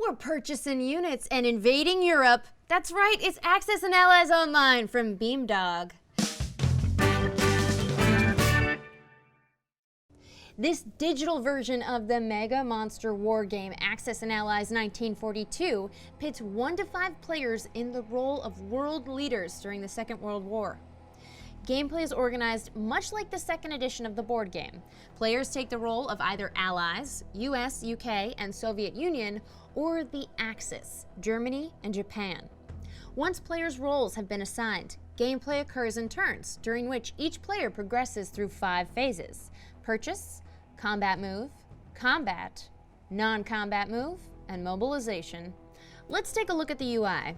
We're purchasing units and invading Europe. That's right, it's Axis and Allies Online from Beamdog. This digital version of the mega monster war game Axis and Allies 1942 pits 1 to 5 players in the role of world leaders during the Second World War. Gameplay is organized much like the second edition of the board game. Players take the role of either allies, US, UK, and Soviet Union, or the Axis, Germany and Japan. Once players' roles have been assigned, gameplay occurs in turns, during which each player progresses through 5 phases: purchase, combat move, combat, non-combat move, and mobilization. Let's take a look at the UI.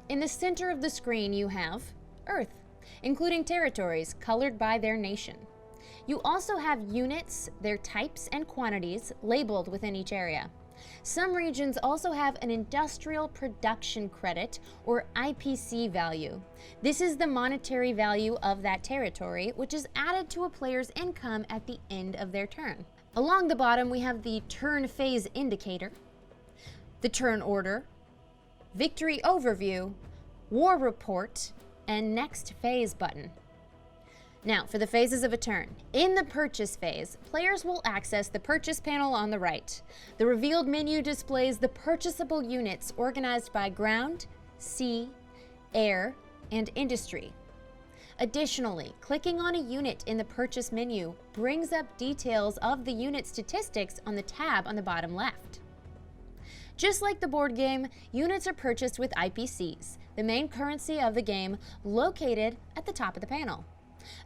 In the center of the screen you have Earth, including territories colored by their nation. You also have units, their types and quantities labeled within each area. Some regions also have an industrial production credit, or IPC value. This is the monetary value of that territory, which is added to a player's income at the end of their turn. Along the bottom we have the turn phase indicator, the turn order, victory overview, war report, and next phase button. Now, for the phases of a turn. In the purchase phase, players will access the purchase panel on the right. The revealed menu displays the purchasable units organized by ground, sea, air, and industry. Additionally, clicking on a unit in the purchase menu brings up details of the unit statistics on the tab on the bottom left. Just like the board game, units are purchased with IPCs, the main currency of the game, located at the top of the panel.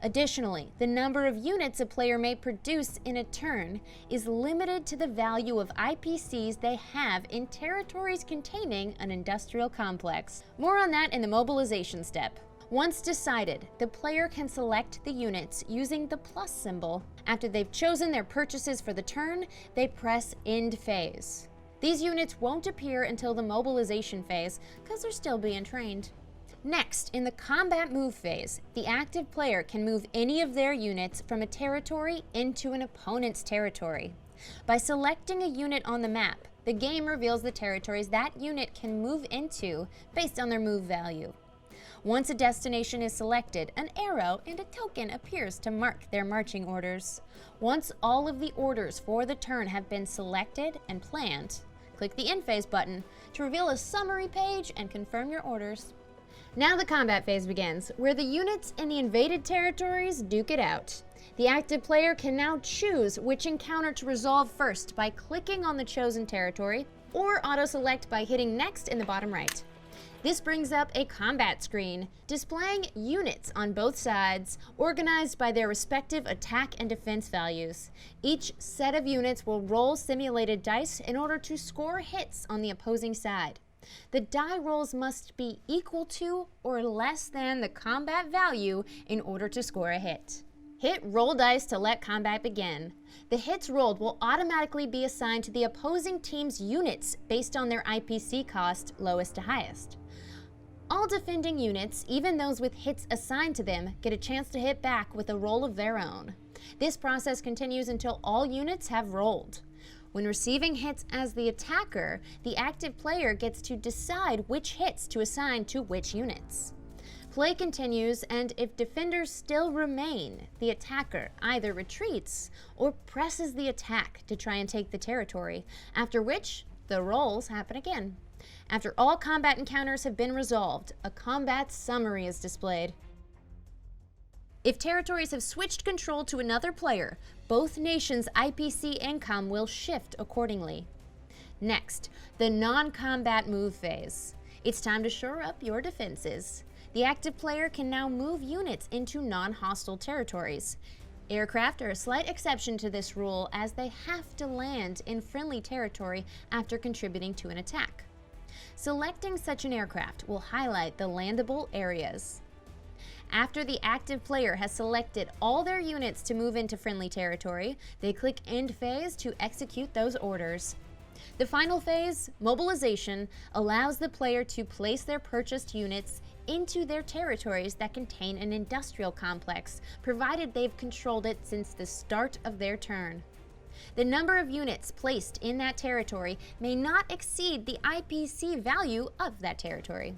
Additionally, the number of units a player may produce in a turn is limited to the value of IPCs they have in territories containing an industrial complex. More on that in the mobilization step. Once decided, the player can select the units using the plus symbol. After they've chosen their purchases for the turn, they press End Phase. These units won't appear until the mobilization phase because they're still being trained. Next, in the combat move phase, the active player can move any of their units from a territory into an opponent's territory. By selecting a unit on the map, the game reveals the territories that unit can move into based on their move value. Once a destination is selected, an arrow and a token appears to mark their marching orders. Once all of the orders for the turn have been selected and planned, click the End Phase button to reveal a summary page and confirm your orders. Now the combat phase begins, where the units in the invaded territories duke it out. The active player can now choose which encounter to resolve first by clicking on the chosen territory, or auto-select by hitting Next in the bottom right. This brings up a combat screen, displaying units on both sides, organized by their respective attack and defense values. Each set of units will roll simulated dice in order to score hits on the opposing side. The die rolls must be equal to or less than the combat value in order to score a hit. Hit roll dice to let combat begin. The hits rolled will automatically be assigned to the opposing team's units based on their IPC cost, lowest to highest. All defending units, even those with hits assigned to them, get a chance to hit back with a roll of their own. This process continues until all units have rolled. When receiving hits as the attacker, the active player gets to decide which hits to assign to which units. Play continues, and if defenders still remain, the attacker either retreats or presses the attack to try and take the territory, after which the rolls happen again. After all combat encounters have been resolved, a combat summary is displayed. If territories have switched control to another player, both nations' IPC income will shift accordingly. Next, the non-combat move phase. It's time to shore up your defenses. The active player can now move units into non-hostile territories. Aircraft are a slight exception to this rule, as they have to land in friendly territory after contributing to an attack. Selecting such an aircraft will highlight the landable areas. After the active player has selected all their units to move into friendly territory, they click End Phase to execute those orders. The final phase, mobilization, allows the player to place their purchased units into their territories that contain an industrial complex, provided they've controlled it since the start of their turn. The number of units placed in that territory may not exceed the IPC value of that territory.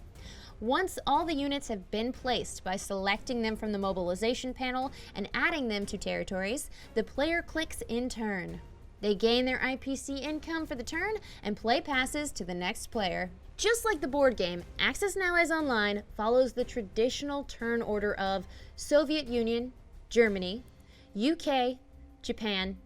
Once all the units have been placed by selecting them from the mobilization panel and adding them to territories, the player clicks in turn. They gain their IPC income for the turn and play passes to the next player. Just like the board game, Axis and Allies Online follows the traditional turn order of Soviet Union, Germany, UK, Japan,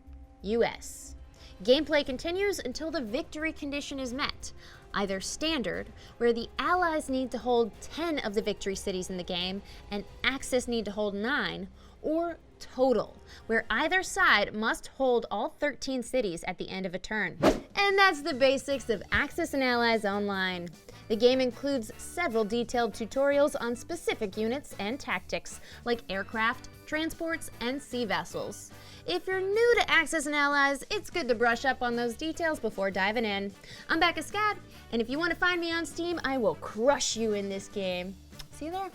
US. Gameplay continues until the victory condition is met, either standard, where the Allies need to hold 10 of the victory cities in the game and Axis need to hold 9, or total, where either side must hold all 13 cities at the end of a turn. And that's the basics of Axis and Allies Online. The game includes several detailed tutorials on specific units and tactics, like aircraft, transports, and sea vessels. If you're new to Axis and Allies, it's good to brush up on those details before diving in. I'm Becca Scott, and if you want to find me on Steam, I will crush you in this game. See you there.